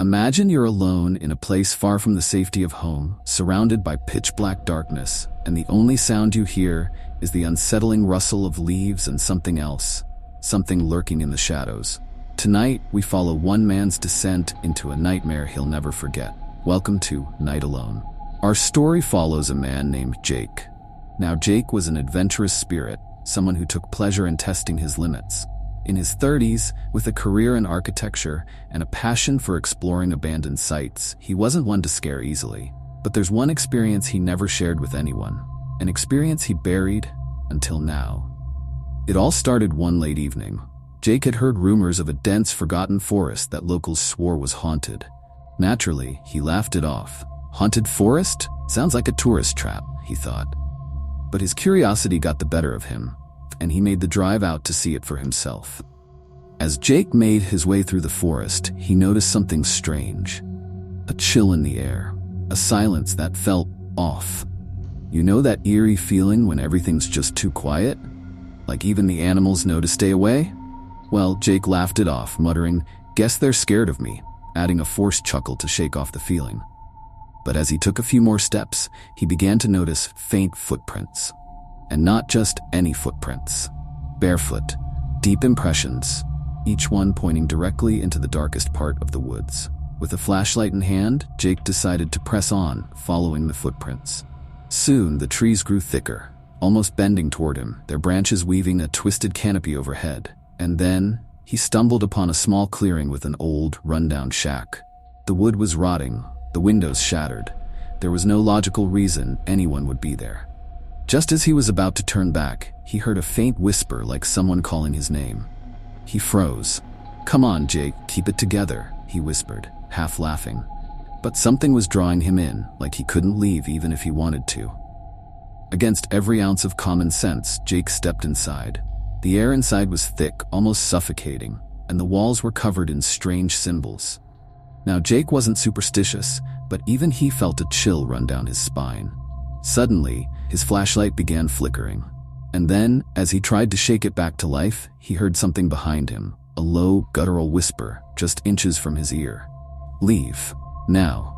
Imagine you're alone in a place far from the safety of home, surrounded by pitch-black darkness, and the only sound you hear is the unsettling rustle of leaves and something else, something lurking in the shadows. Tonight, we follow one man's descent into a nightmare he'll never forget. Welcome to Night Alone. Our story follows a man named Jake. Now, Jake was an adventurous spirit, someone who took pleasure in testing his limits. In his 30s, with a career in architecture and a passion for exploring abandoned sites, he wasn't one to scare easily. But there's one experience he never shared with anyone, an experience he buried until now. It all started one late evening. Jake had heard rumors of a dense, forgotten forest that locals swore was haunted. Naturally, he laughed it off. Haunted forest? Sounds like a tourist trap, he thought. But his curiosity got the better of him, and he made the drive out to see it for himself. As Jake made his way through the forest, he noticed something strange. A chill in the air, a silence that felt off. You know that eerie feeling when everything's just too quiet? Like even the animals know to stay away? Well, Jake laughed it off, muttering, "Guess they're scared of me," adding a forced chuckle to shake off the feeling. But as he took a few more steps, he began to notice faint footprints. And not just any footprints. Barefoot, deep impressions, each one pointing directly into the darkest part of the woods. With a flashlight in hand, Jake decided to press on, following the footprints. Soon, the trees grew thicker, almost bending toward him, their branches weaving a twisted canopy overhead. And then, he stumbled upon a small clearing with an old, rundown shack. The wood was rotting, the windows shattered. There was no logical reason anyone would be there. Just as he was about to turn back, he heard a faint whisper like someone calling his name. He froze. "Come on, Jake, keep it together," he whispered, half laughing. But something was drawing him in, like he couldn't leave even if he wanted to. Against every ounce of common sense, Jake stepped inside. The air inside was thick, almost suffocating, and the walls were covered in strange symbols. Now, Jake wasn't superstitious, but even he felt a chill run down his spine. Suddenly, his flashlight began flickering. And then, as he tried to shake it back to life, he heard something behind him, a low, guttural whisper, just inches from his ear. "Leave. Now."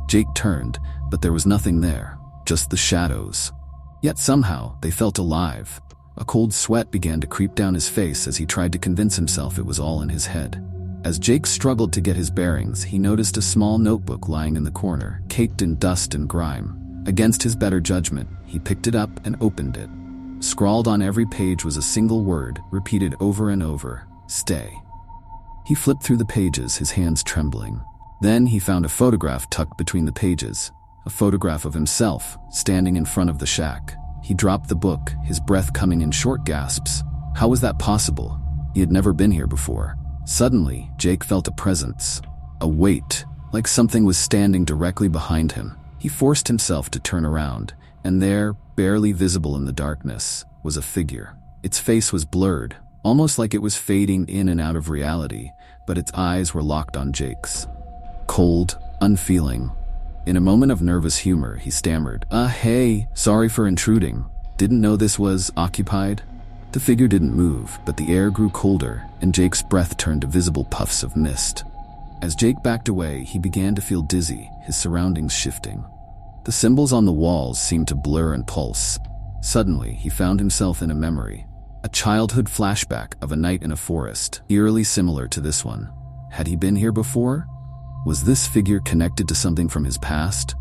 Jake turned, but there was nothing there, just the shadows. Yet somehow, they felt alive. A cold sweat began to creep down his face as he tried to convince himself it was all in his head. As Jake struggled to get his bearings, he noticed a small notebook lying in the corner, caked in dust and grime. Against his better judgment, he picked it up and opened it. Scrawled on every page was a single word, repeated over and over: "Stay." He flipped through the pages, his hands trembling. Then he found a photograph tucked between the pages, a photograph of himself, standing in front of the shack. He dropped the book, his breath coming in short gasps. How was that possible? He had never been here before. Suddenly, Jake felt a presence, a weight, like something was standing directly behind him. He forced himself to turn around, and there, barely visible in the darkness, was a figure. Its face was blurred, almost like it was fading in and out of reality, but its eyes were locked on Jake's. Cold, unfeeling. In a moment of nervous humor, he stammered, "Hey, sorry for intruding. Didn't know this was occupied." The figure didn't move, but the air grew colder, and Jake's breath turned to visible puffs of mist. As Jake backed away, he began to feel dizzy, his surroundings shifting. The symbols on the walls seemed to blur and pulse. Suddenly, he found himself in a memory, a childhood flashback of a night in a forest, eerily similar to this one. Had he been here before? Was this figure connected to something from his past?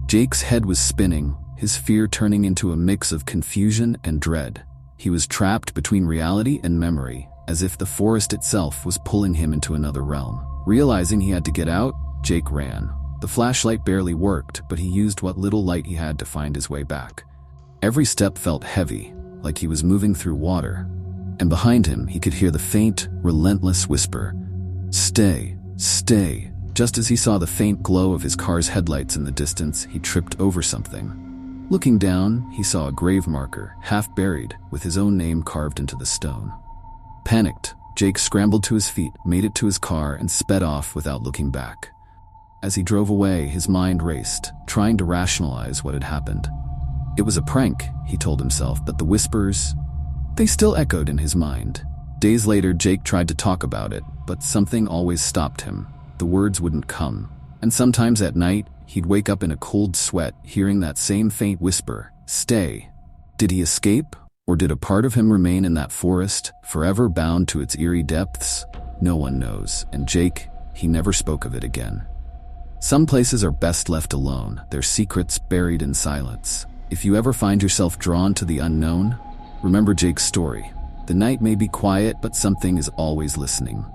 Jake's head was spinning, his fear turning into a mix of confusion and dread. He was trapped between reality and memory, as if the forest itself was pulling him into another realm. Realizing he had to get out, Jake ran. The flashlight barely worked, but he used what little light he had to find his way back. Every step felt heavy, like he was moving through water. And behind him, he could hear the faint, relentless whisper, "Stay, stay." Just as he saw the faint glow of his car's headlights in the distance, he tripped over something. Looking down, he saw a grave marker, half buried, with his own name carved into the stone. Panicked, Jake scrambled to his feet, made it to his car, and sped off without looking back. As he drove away, his mind raced, trying to rationalize what had happened. It was a prank, he told himself, but the whispers, they still echoed in his mind. Days later, Jake tried to talk about it, but something always stopped him. the words wouldn't come. And sometimes at night, he'd wake up in a cold sweat, hearing that same faint whisper, "Stay." Did he escape? Or did a part of him remain in that forest, forever bound to its eerie depths? No one knows, and Jake, he never spoke of it again. Some places are best left alone, their secrets buried in silence. If you ever find yourself drawn to the unknown, remember Jake's story. The night may be quiet, but something is always listening,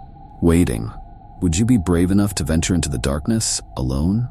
waiting. Would you be brave enough to venture into the darkness, alone?